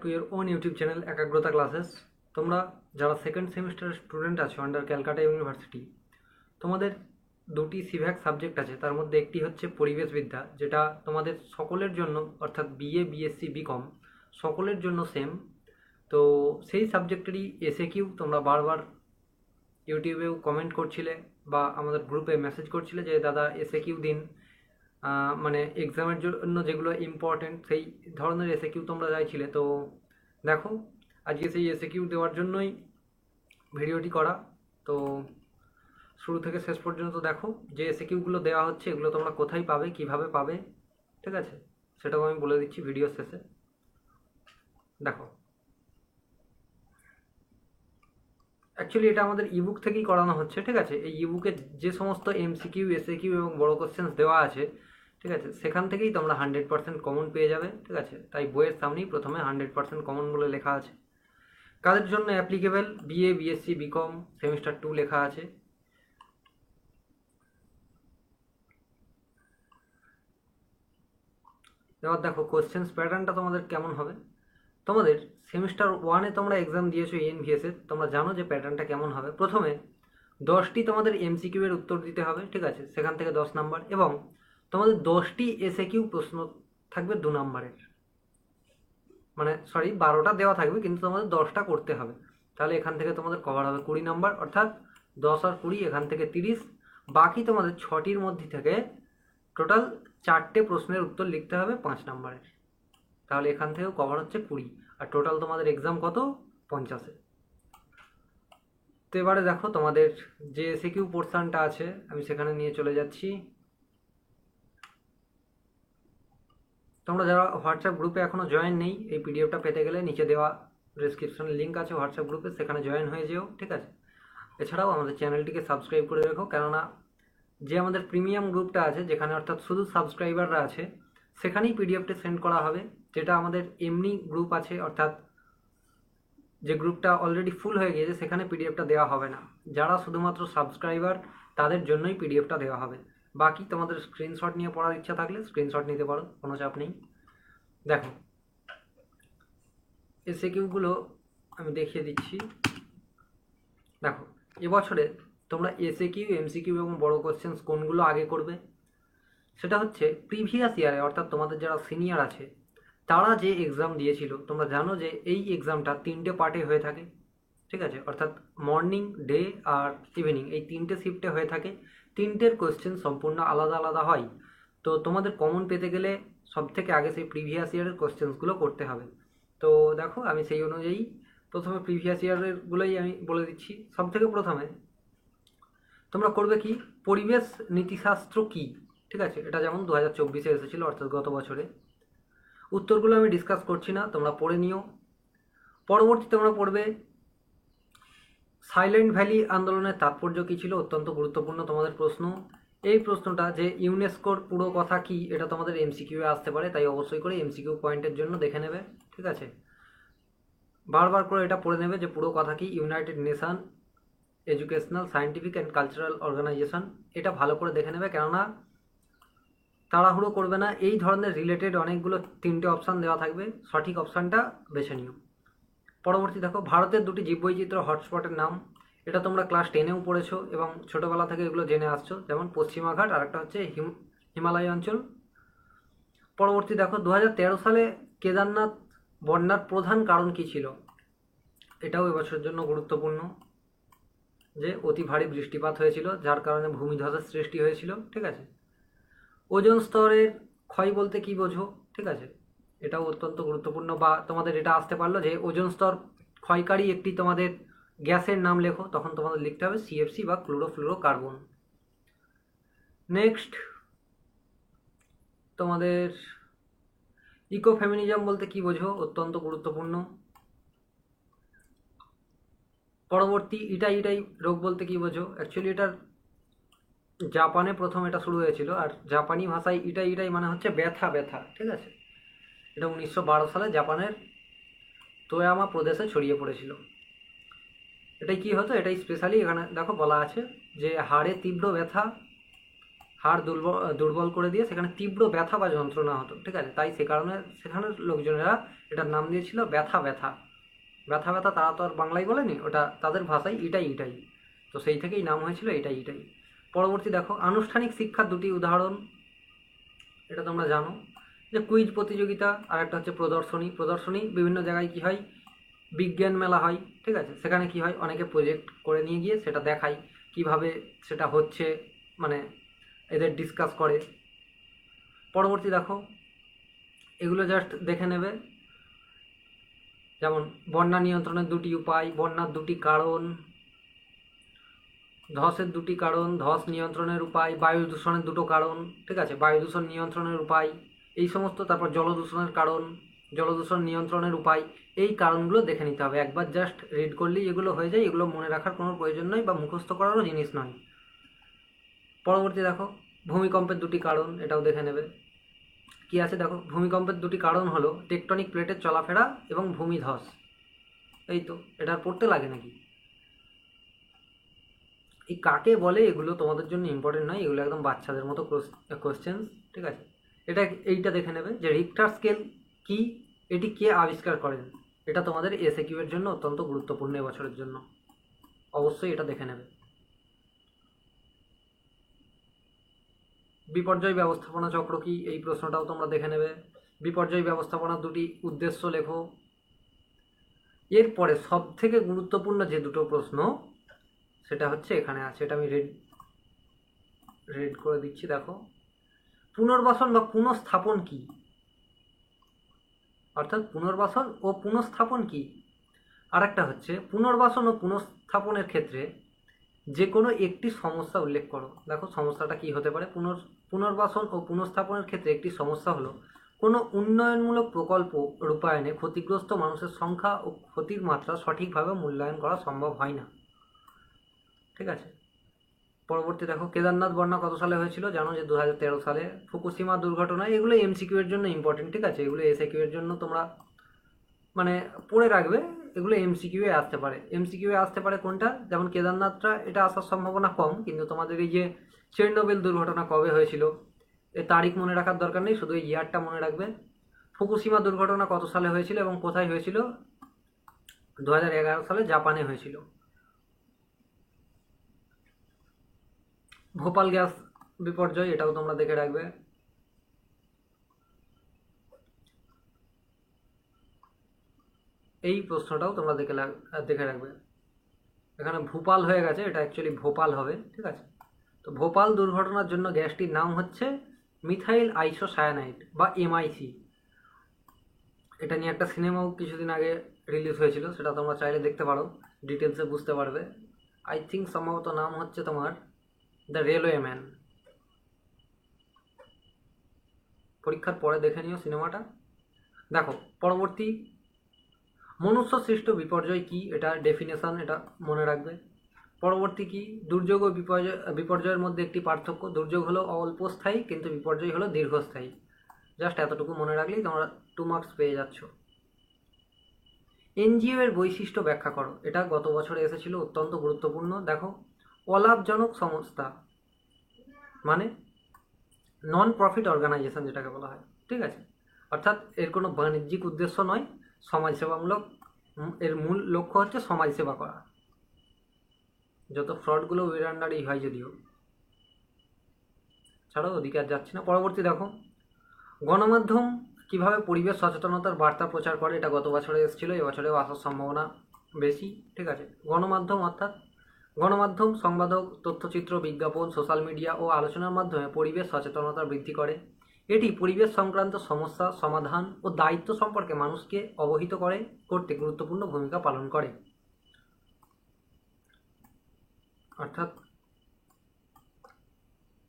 Two your own YouTube channel Ekagrata classes. তোমরা যারা second সেমিস্টারের স্টুডেন্ট আছো আন্ডার ক্যালকাটা ইউনিভার্সিটি, তোমাদের দুটি সিভ্যাক সাবজেক্ট আছে, তার মধ্যে একটি হচ্ছে পরিবেশবিদ্যা, যেটা তোমাদের সকলের জন্য অর্থাৎ বিএ বিএসসি বিকম সকলের জন্য সেম। তো সেই সাবজেক্টেরই এসএ কিউ তোমরা বারবার ইউটিউবেও কমেন্ট করছিলে বা আমাদের গ্রুপে মেসেজ করছিলে যে দাদা এসএ কিউ দিন, মানে এক্সামের জন্য যেগুলো ইম্পর্টেন্ট সেই ধরনের এসএ কিউ তোমরা চাইছিলে। তো দেখো, আজকে সেই এসএ কিউ দেওয়ার জন্যই ভিডিওটি করা। তো শুরু থেকে শেষ পর্যন্ত দেখো যে এসএ কিউগুলো দেওয়া হচ্ছে এগুলো তোমরা কোথায় পাবে, কিভাবে পাবে, ঠিক আছে, সেটাও আমি বলে দিচ্ছি ভিডিও শেষে। দেখো, অ্যাকচুয়ালি এটা আমাদের ইবুক থেকেই করানো হচ্ছে, ঠিক আছে। এই ইবুকে যে সমস্ত এমসিকিউ এসএকিউ এবং বড় কোশ্চেন্স দেওয়া আছে, ঠিক আছে, সেখান থেকেই তোমরা 100% কমন পেয়ে যাবে, ঠিক আছে। তাই বইয়ের সামনেই প্রথমে 100% কমন বলে লেখা আছে। কাদের জন্য applicable? BA BSc BCom semester 2 লেখা আছে। এবার দেখো কোশ্চেন্স প্যাটার্নটা তোমাদের কেমন হবে। তোমাদের সেমিস্টার 1-এ তোমরা এক্সাম দিয়েছো এনভিএস এর, তোমরা জানো যে প্যাটার্নটা কেমন হবে। প্রথমে 10টি তোমাদের এমসিকিউ এর উত্তর দিতে হবে, ঠিক আছে, সেখান থেকে 10 নাম্বার, এবং তোমাদের 10টি এসএকিউ প্রশ্ন থাকবে 2 নাম্বারের, মানে সরি 12টা দেওয়া থাকবে কিন্তু তোমাদের 10টা করতে হবে। তাহলে এখান থেকে তোমাদের কভার হবে 20 নাম্বার, অর্থাৎ 10 আর 20 এখান থেকে 30। বাকি তোমাদের 6টির মধ্যে থেকে টোটাল 4টে প্রশ্নের উত্তর লিখতে হবে 5 নাম্বারের। তাহলে এখান থেকেও কভার হচ্ছে 20, আর টোটাল তোমাদের এক্সাম কত? 50-এ। তো এবারে দেখো তোমাদের যে এসএকিউ পোর্শনটা আছে আমি সেখানে নিয়ে চলে যাচ্ছি। তোমরা যারা হোয়াটসঅ্যাপ গ্রুপে এখনো জয়েন নেই, এই পিডিএফটা পেতে গেলে নিচে দেওয়া ডেসক্রিপশনে লিঙ্ক আছে হোয়াটসঅ্যাপ গ্রুপে, সেখানে জয়েন হয়ে যেও, ঠিক আছে। এছাড়াও আমাদের চ্যানেলটিকে সাবস্ক্রাইব করে রেখো, কেননা যে আমাদের প্রিমিয়াম গ্রুপটা আছে, যেখানে অর্থাৎ শুধু সাবস্ক্রাইবাররা আছে, সেখানেই পিডিএফটা সেন্ড করা হবে। যেটা আমাদের এমনি গ্রুপ আছে, অর্থাৎ যে গ্রুপটা অলরেডি ফুল হয়ে গিয়েছে, সেখানে পিডিএফটা দেওয়া হবে না। যারা শুধুমাত্র সাবস্ক্রাইবার তাদের জন্যই পিডিএফটা দেওয়া হবে। বাকি তোমাদের স্ক্রিনশট নিয়ে পড়ার ইচ্ছা থাকলে স্ক্রিনশট নিতে পারো, কোনো চাপ নেই। দেখো এসএকিউগুলো আমি দেখিয়ে দিচ্ছি। দেখো, এবছরে তোমরা এসএকিউ এমসিকিউ এবং বড় কোশ্চেন্স কোনগুলো আগে করবে, সেটা হচ্ছে প্রিভিয়াস ইয়ারে, অর্থাৎ তোমাদের যারা সিনিয়র আছে তারা যে এক্সাম দিয়েছিল, তোমরা জানো যে এই এক্সামটা 3টে পার্টে হয়ে থাকে, ঠিক আছে, অর্থাৎ মর্নিং, ডে আর ইভিনিং, এই 3টে শিফটে হয়ে থাকে। 3টের কোয়েশ্চেন সম্পূর্ণ আলাদা আলাদা হয়। তো তোমাদের কমন পেতে গেলে সব থেকে আগে সেই প্রিভিয়াস ইয়ারের কোয়েশ্চেন্সগুলো করতে হবে। তো দেখো আমি সেই অনুযায়ী প্রথমে প্রিভিয়াস ইয়ারেরগুলোই আমি বলে দিচ্ছি। সব থেকে প্রথমে তোমরা করবে কি, পরিবেশ নীতিশাস্ত্র কি, ঠিক আছে, এটা যেমন 2024-এ এসেছিলো, অর্থাৎ গত বছরে। উত্তরগুলো আমি ডিসকাস করছি না, তোমরা পড়ে নিও। পরবর্তী তোমরা পড়বে সাইলেন্ট ভ্যালি আন্দোলনের তাৎপর্য কী ছিল, অত্যন্ত গুরুত্বপূর্ণ তোমাদের প্রশ্ন। এই প্রশ্নটা যে ইউনেস্কোর পুরো কথা কি, এটা তোমাদের এমসিকিউ এ আসতে পারে, তাই অবশ্যই করে এমসিকিউ পয়েন্টের জন্য দেখে নেবে, ঠিক আছে। বারবার করে এটা পড়ে নেবে যে পুরো কথা কি, united nation educational scientific and cultural organisation, এটা ভালো করে দেখে নেবে, কেননা তাড়াহুড়ো করবে না। এই ধরনের রিলেটেড অনেকগুলো 3টে অপশান দেওয়া থাকবে, সঠিক অপশানটা বেছে নিও। পরবর্তী দেখো, ভারতের দুটি জীববৈচিত্র্য হটস্পটের নাম, এটা তোমরা ক্লাস 10-এও পড়েছো এবং ছোটোবেলা থেকে এগুলো জেনে আসছো, যেমন পশ্চিমা ঘাট আর একটা হচ্ছে হিমালয় অঞ্চল। পরবর্তী দেখো, 2013 সালে কেদারনাথ বন্যার প্রধান কারণ কি ছিল, এটাও এবছরের জন্য গুরুত্বপূর্ণ, যে অতি ভারী বৃষ্টিপাত হয়েছিল যার কারণে ভূমিধসের সৃষ্টি হয়েছিল, ঠিক আছে। ওজোন স্তরের ক্ষয় বলতে কি বোঝো, ঠিক আছে, এটাও অত্যন্ত গুরুত্বপূর্ণ। বা তোমাদের এটা আসতে পারলো যে ওজোন স্তর ক্ষয়কারী একটি তোমাদের গ্যাসের নাম লেখো, তখন তোমাদের লিখতে হবে সিএফসি বা ক্লোরোফ্লোরোকার্বন। নেক্সট তোমাদের ইকোফেমিনিজম বলতে কি বোঝো, অত্যন্ত গুরুত্বপূর্ণ। পরবর্তী ইটাই রোগ বলতে কি বোঝো, অ্যাকচুয়ালি এটার জাপানে প্রথম এটা শুরু হয়েছিল, আর জাপানি ভাষায় ইটাই মানে হচ্ছে ব্যথা ব্যথা, ঠিক আছে। এটা 1912 সালে জাপানের তোয়ামা প্রদেশে ছড়িয়ে পড়েছিল। এটাই কি হতো, এটাই স্পেশালি এখানে দেখো বলা আছে যে হাড়ে তীব্র ব্যথা, হাড় দুর্বল করে দিয়ে সেখানে তীব্র ব্যথা বা যন্ত্রণা হতো, ঠিক আছে। তাই সে কারণে সেখানের লোকজনেরা এটার নাম দিয়েছিল ব্যথা ব্যথা। ব্যথা ব্যথা তারা তো আর বাংলায় বলেনি, ওটা তাদের ভাষায় ইটাই ইটাই, তো সেই থেকেই নাম হয়েছিল এটাই ইটাই। পরবর্তী দেখো, আনুষ্ঠানিক শিক্ষার দুটি উদাহরণ, এটা তোমরা জানো যে কুইজ প্রতিযোগিতা আর একটা হচ্ছে প্রদর্শনী। প্রদর্শনী বিভিন্ন জায়গায় কি হয়, বিজ্ঞান মেলা হয়, ঠিক আছে, সেখানে কি হয় অনেকে প্রজেক্ট করে নিয়ে গিয়ে সেটা দেখায় কিভাবে সেটা হচ্ছে, মানে এদের ডিসকাস করে। পরবর্তী দেখো, এগুলো জাস্ট দেখে নেবে, যেমন বন্যা নিয়ন্ত্রণের দুটি উপায়, বন্যার দুটি কারণ, ধসের দুটি কারণ, ধস নিয়ন্ত্রণের উপায়, বায়ু দূষণের দুটো কারণ, ঠিক আছে, বায়ু দূষণ নিয়ন্ত্রণের উপায়, এই সমস্ত। তারপর জলদূষণের কারণ, জলদূষণ নিয়ন্ত্রণের উপায়, এই কারণগুলো দেখে নিতে হবে। একবার জাস্ট রিড করলেই এগুলো হয়ে যায়, এগুলো মনে রাখার কোনো প্রয়োজন নয় বা মুখস্থ করারও জিনিস নয়। পরবর্তী দেখো, ভূমিকম্পের দুটি কারণ, এটাও দেখে নেবে। কি আছে দেখো, ভূমিকম্পের দুটি কারণ হলো টেকটনিক প্লেটের চলাফেরা এবং ভূমিধস। এই তো, এটা আর পড়তে লাগে নাকি? এই কাকে বলে এগুলো তোমাদের জন্য ইম্পর্টেন্ট নয়, এগুলো একদম বাচ্চাদের মতো কোশ্চেন, ঠিক আছে। এইটা দেখে নেবে যে রিক্টার স্কেল কি, এটি কে আবিষ্কার করেন, এটা তোমাদের এসএকিউ এর জন্য অত্যন্ত গুরুত্বপূর্ণ এবছরের জন্য, অবশ্যই এটা দেখে নেবে। বিপর্যয় ব্যবস্থাপনা চক্র কি, এই প্রশ্নটাও তোমরা দেখে নেবে। বিপর্যয় ব্যবস্থাপনার দুটি উদ্দেশ্য লেখো। এরপরে সব থেকে গুরুত্বপূর্ণ যে দুটো প্রশ্ন সেটা হচ্ছে এখানে আছে, এটা আমি রেড করে দিচ্ছি। দেখো, পুনর্বাসন বা পুনঃস্থাপন কি, অর্থাৎ পুনর্বাসন ও পুনঃস্থাপন কি। আর একটা হচ্ছে পুনর্বাসন ও পুনঃস্থাপনের ক্ষেত্রে যে কোনো একটি সমস্যা উল্লেখ করো। দেখো সমস্যাটা কি হতে পারে, পুনর্বাসন ও পুনঃস্থাপনের ক্ষেত্রে একটি সমস্যা হলো কোনো উন্নয়নমূলক প্রকল্প রূপায়ণে ক্ষতিগ্রস্ত মানুষের সংখ্যা ও ক্ষতির মাত্রা সঠিকভাবে মূল্যায়ন করা সম্ভব হয় না, ঠিক আছে। পরবর্তী দেখো, কেদারনাথ বন্যা কত সালে হয়েছিল, জানো যে 2013 সালে। ফুকুশিমা দুর্ঘটনা, এগুলো এমসিকিউ এর জন্য ইম্পর্টেন্ট, ঠিক আছে, এগুলো এসএকিউ এর জন্য তোমরা মানে পড়ে রাখবে, এগুলো এমসিকিউ এ আসতে পারে। এমসিকিউ এ আসতে পারে কোনটা, যেমন কেদারনাথটা এটা আসার সম্ভাবনা কম, কিন্তু তোমাদের এই যে চেরনোবিল দুর্ঘটনা কবে হয়েছিল এ তারিখ মনে রাখার দরকার নেই, শুধু এই ইয়ারটা মনে রাখবে। ফুকুশিমা দুর্ঘটনা কত সালে হয়েছিল এবং কোথায় হয়েছিল, 2011 সালে জাপানে হয়েছিল। ভোপাল গ্যাস বিপর্যয়, এটাও তোমরা দেখে রাখবে। এই প্রশ্নটাও তোমরা দেখে রাখবে। এখানে ভূপাল হয়ে গেছে, এটা অ্যাকচুয়ালি ভোপাল হবে, ঠিক আছে। তো ভোপাল দুর্ঘটনার জন্য গ্যাসটির নাম হচ্ছে মিথাইল আইসোসায়ানাইড বা এমআইসি। এটা নিয়ে একটা সিনেমাও কিছুদিন আগে রিলিজ হয়েছিল, সেটা তোমরা চাইলে দেখতে পারো, ডিটেলসে বুঝতে পারবে। আই থিঙ্ক সম্ভবত নাম হচ্ছে তোমার দ্য রেলওয়ে ম্যান। পরীক্ষার পরে দেখে নিও সিনেমাটা। দেখো পরবর্তী, মনুষ্য সৃষ্ট বিপর্যয় কি, এটা ডেফিনেশন, এটা মনে রাখবে। পরবর্তী কি, দুর্যোগ ও বিপর্যয়ের মধ্যে একটি পার্থক্য, দুর্যোগ হলো অল্পস্থায়ী কিন্তু বিপর্যয় হলো দীর্ঘস্থায়ী। জাস্ট এতটুকু মনে রাখলেই তোমরা 2 মার্কস পেয়ে যাচ্ছ। এনজিও এর বৈশিষ্ট্য ব্যাখ্যা করো, এটা গত বছরে এসেছিল, অত্যন্ত গুরুত্বপূর্ণ। দেখো, অলাভজনক সংস্থা মানে নন প্রফিট অর্গানাইজেশন যেটাকে বলা হয়, ঠিক আছে, অর্থাৎ এর কোনো বাণিজ্যিক উদ্দেশ্য নয়, সমাজসেবামূলক, এর মূল লক্ষ্য হচ্ছে সমাজসেবা করা। যত ফ্রডগুলো ওয়ের আন্ডারেই হয়, যদিও ছাড়াও ওদিকে আর যাচ্ছি না। পরবর্তী দেখো, গণমাধ্যম কিভাবে পরিবেশ সচেতনতার বার্তা প্রচার করে, এটা গত বছরে এসেছিল, এবছরেও আসার সম্ভাবনা বেশি, ঠিক আছে। গণমাধ্যম অর্থাৎ গণমাধ্যম সংবাদক, তথ্যচিত্র, বিজ্ঞাপন, সোশ্যাল মিডিয়া ও আলোচনার মাধ্যমে পরিবেশ সচেতনতা বৃদ্ধি করে। এটি পরিবেশ সংক্রান্ত সমস্যা সমাধান ও দায়িত্ব সম্পর্কে মানুষকে অবহিত করতে গুরুত্বপূর্ণ ভূমিকা পালন করে। অর্থাৎ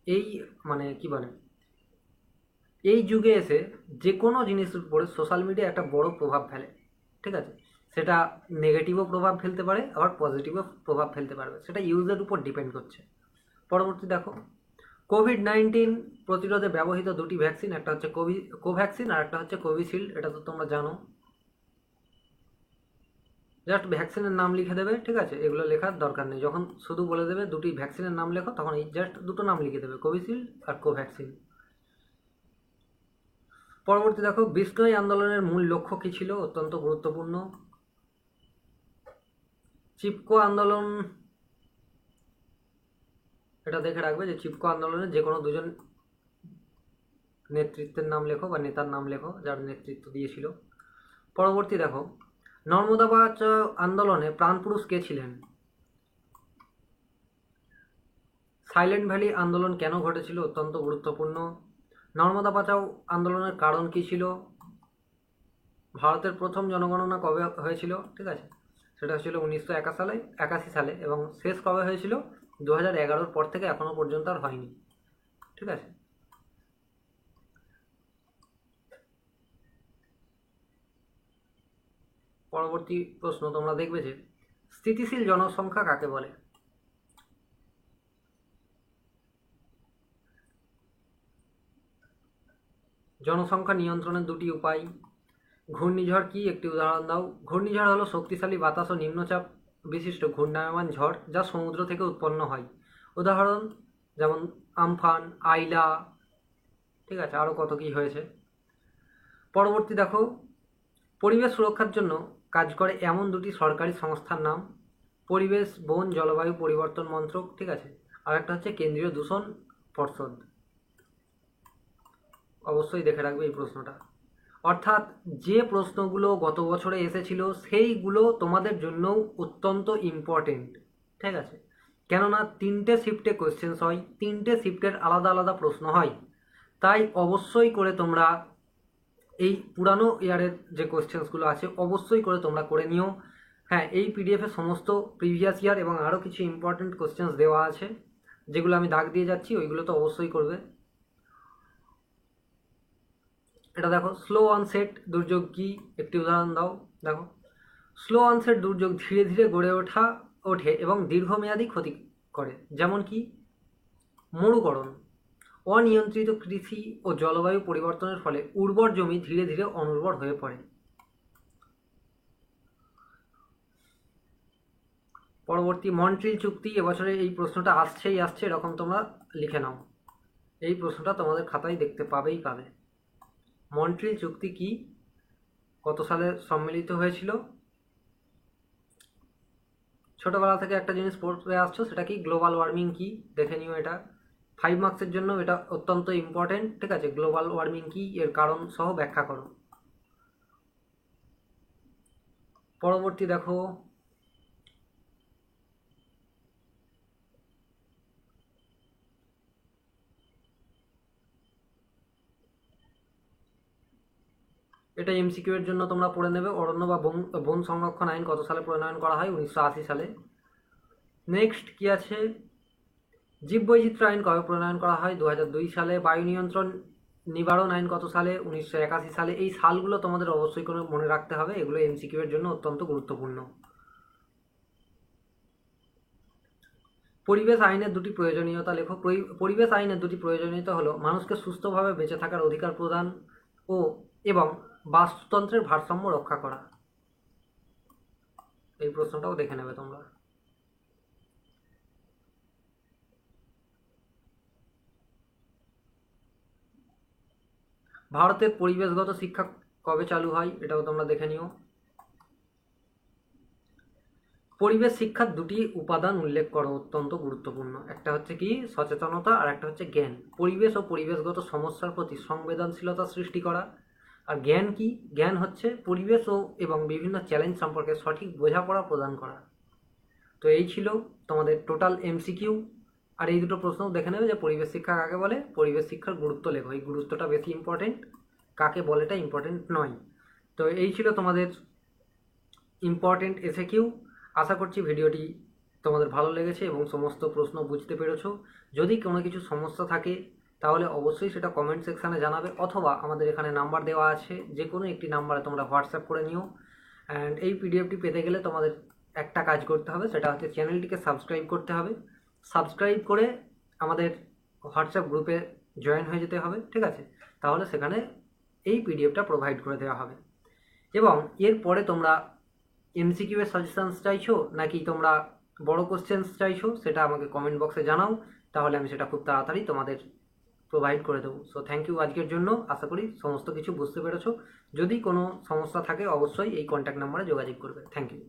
এই মানে কি বলে, এই যুগে এসে যে কোনো জিনিসের উপরে সোশ্যাল মিডিয়া একটা বড় প্রভাব ফেলে, ঠিক আছে। সেটা নেগেটিভও প্রভাব ফেলতে পারে, আবার পজিটিভও প্রভাব ফেলতে পারবে, সেটা ইউজের উপর ডিপেন্ড করছে। পরবর্তী দেখো, কোভিড-19 প্রতিরোধে ব্যবহৃত দুটি ভ্যাকসিন, একটা হচ্ছে কোভ্যাক্সিন আর একটা হচ্ছে কোভিশিল্ড, এটা তো তোমরা জানো। জাস্ট ভ্যাকসিনের নাম লিখে দেবে, ঠিক আছে, এগুলো লেখার দরকার নেই। যখন শুধু বলে দেবে দুটি ভ্যাকসিনের নাম লেখো, তখন এই জাস্ট দুটো নাম লিখে দেবে, কোভিশিল্ড আর কোভ্যাক্সিন। পরবর্তী দেখো, বিষ্ণুই আন্দোলনের মূল লক্ষ্য কী ছিল, অত্যন্ত গুরুত্বপূর্ণ। চিপকো আন্দোলন, এটা দেখে রাখবে যে চিপকো আন্দোলনের যে কোনো দুজন নেতৃত্বের নাম লেখো বা নেতার নাম লেখো যার নেতৃত্ব দিয়েছিল। পরবর্তী দেখো, নর্মদা বাঁচাও আন্দোলনে প্রাণপুরুষ কে ছিলেন? সাইলেন্ট ভ্যালি আন্দোলন কেন ঘটেছিল, অত্যন্ত গুরুত্বপূর্ণ। নর্মদা বাঁচাও আন্দোলনের কারণ কি ছিল? ভারতের প্রথম জনগণনা কবে হয়েছিল, ঠিক আছে, সেটা ছিল 1981 সালে এবং শেষ কবে হয়েছিল? 2011 পর থেকে এখনো পর্যন্ত আর হয়নি, ঠিক আছে। পরবর্তী প্রশ্ন তোমরা দেখবে যে স্থিতিশীল জনসংখ্যা কাকে বলে? জনসংখ্যা নিয়ন্ত্রণের দুটি উপায়। ঘূর্ণিঝড় কি, একটি উদাহরণ দাও। ঘূর্ণিঝড় হলো শক্তিশালী বাতাস ও নিম্নচাপ বিশিষ্ট ঘূর্ণায়মান ঝড় যা সমুদ্র থেকে উৎপন্ন হয়। উদাহরণ যেমন আমফান, আইলা, ঠিক আছে, আরও কত কী হয়েছে। পরবর্তী দেখো, পরিবেশ সুরক্ষার জন্য কাজ করে এমন দুটি সরকারি সংস্থার নাম। পরিবেশ, বন, জলবায়ু পরিবর্তন মন্ত্রক, ঠিক আছে, আর একটা হচ্ছে কেন্দ্রীয় দূষণ পর্ষদ। অবশ্যই দেখে রাখবে এই প্রশ্নটা। অর্থাৎ যে প্রশ্নগুলো গত বছরে এসেছিল সেইগুলো তোমাদের জন্যও অত্যন্ত ইম্পর্টেন্ট, ঠিক আছে, কেননা 3টে শিফটে কোয়েশ্চেন্স হয়, 3টে শিফটের আলাদা আলাদা প্রশ্ন হয়, তাই অবশ্যই করে তোমরা এই পুরানো ইয়ারের যে কোয়েশ্চেন্সগুলো আছে অবশ্যই করে তোমরা করে নিও। হ্যাঁ, এই পিডিএফে সমস্ত প্রিভিয়াস ইয়ার এবং আরও কিছু ইম্পর্টেন্ট কোয়েশ্চেন্স দেওয়া আছে, যেগুলো আমি দাগ দিয়ে যাচ্ছি, ওইগুলো তো অবশ্যই করবে। এটা দেখো, স্লো অনসেট দুর্যোগ কি, একটি উদাহরণ দাও। দেখো, স্লো অনসেট দুর্যোগ ধীরে ধীরে গড়ে ওঠে এবং দীর্ঘমেয়াদী ক্ষতি করে, যেমন কি মরুকরণ। অনিয়ন্ত্রিত কৃষি ও জলবায়ু পরিবর্তনের ফলে উর্বর জমি ধীরে ধীরে অনুর্বর হয়ে পড়ে। পরবর্তী, মন্ট্রিল চুক্তি, এবছরে এই প্রশ্নটা আসছে, এরকম তোমরা লিখে নাও। এই প্রশ্নটা তোমাদের খাতায় দেখতে পাবেই পাবে। মন্ট্রিল চুক্তি কি, কত সালে সম্মিলিত হয়েছিল? ছোটবেলা থেকে একটা জিনিস পড়ে আসছো, সেটা কি, গ্লোবাল ওয়ার্মিং কি, দেখে নিও। এটা 5 মার্কসের জন্য এটা অত্যন্ত ইম্পর্টেন্ট, ঠিক আছে। গ্লোবাল ওয়ার্মিং কি, এর কারণ সহ ব্যাখ্যা করো। পরবর্তী দেখো, এটা এমসিকিউ এর জন্য তোমরা পড়ে নেবে। অরণ্য বা বন সংরক্ষণ আইন কত সালে প্রণয়ন করা হয়? 1980 সালে। নেক্সট কি আছে, জীববৈচিত্র্য আইন কবে প্রণয়ন করা হয়? 2002 সালে। বায়ু নিয়ন্ত্রণ নিবারণ আইন কত সালে? 1981 সালে। এই সালগুলো তোমাদের অবশ্যই করে মনে রাখতে হবে, এগুলো এমসিকিউ এর জন্য অত্যন্ত গুরুত্বপূর্ণ। পরিবেশ আইনের দুটি প্রয়োজনীয়তা লেখো। পরিবেশ আইনের দুটি প্রয়োজনীয়তা হলো মানুষকে সুস্থভাবে বেঁচে থাকার অধিকার প্রদান এবং বাস্তুতন্ত্রের ভারসাম্য রক্ষা করা। এই প্রশ্নটাও দেখে নেবে তোমরা। ভারতের পরিবেশগত শিক্ষা কবে চালু হয়? এটাও তোমরা দেখে নিও। পরিবেশ শিক্ষার দুটি উপাদান উল্লেখ করো, অত্যন্ত গুরুত্বপূর্ণ। একটা হচ্ছে কি, সচেতনতা, আর একটা হচ্ছে জ্ঞান। পরিবেশ ও পরিবেশগত সমস্যার প্রতি সংবেদনশীলতা সৃষ্টি করা। আর জ্ঞান কি? জ্ঞান হচ্ছে পরিবেশ এবং বিভিন্ন চ্যালেঞ্জ সম্পর্কে সঠিক বোঝাপড়া প্রদান করা। তো এই ছিল তোমাদের টোটাল এমসিকিউ। আর এই দুটো প্রশ্ন দেখে নেবে যে পরিবেশ শিক্ষা কাকে বলে, পরিবেশ শিক্ষার গুরুত্ব লেখো। এই গুরুত্বটা বেশি ইম্পর্টেন্ট, কাকে বলেটা ইম্পর্টেন্ট নয়। তো এই ছিল তোমাদের ইম্পর্টেন্ট এসএকিউ। আশা করছি ভিডিওটি তোমাদের ভালো লেগেছে এবং সমস্ত প্রশ্ন বুঝতে পেরেছো। যদি কোনো কিছু সমস্যা থাকে তাহলে অবশ্যই সেটা কমেন্ট সেকশানে জানাবে, অথবা আমাদের এখানে নাম্বার দেওয়া আছে, যে কোনো একটি নাম্বারে তোমরা হোয়াটসঅ্যাপ করে নিও। অ্যান্ড এই পিডিএফটি পেতে গেলে তোমাদের একটা কাজ করতে হবে, সেটা হচ্ছে চ্যানেলটিকে সাবস্ক্রাইব করতে হবে। সাবস্ক্রাইব করে আমাদের হোয়াটসঅ্যাপ গ্রুপে জয়েন হয়ে যেতে হবে, ঠিক আছে, তাহলে সেখানে এই পিডিএফটা প্রোভাইড করে দেওয়া হবে। এবং এরপরে তোমরা এমসিকিউ এর সাজেশনস চাইছো নাকি তোমরা বড় কোশ্চেন্স চাইছো, সেটা আমাকে কমেন্ট বক্সে জানাও, তাহলে আমি সেটা খুব তাড়াতাড়ি তোমাদের প্রোভাইড করে দেবো। সো থ্যাংক ইউ আজকের জন্য। আশা করি সমস্ত কিছু বুঝতে পেরেছো। যদি কোনো সমস্যা থাকে অবশ্যই এই কন্ট্যাক্ট নাম্বারে যোগাযোগ করবে। Thank you.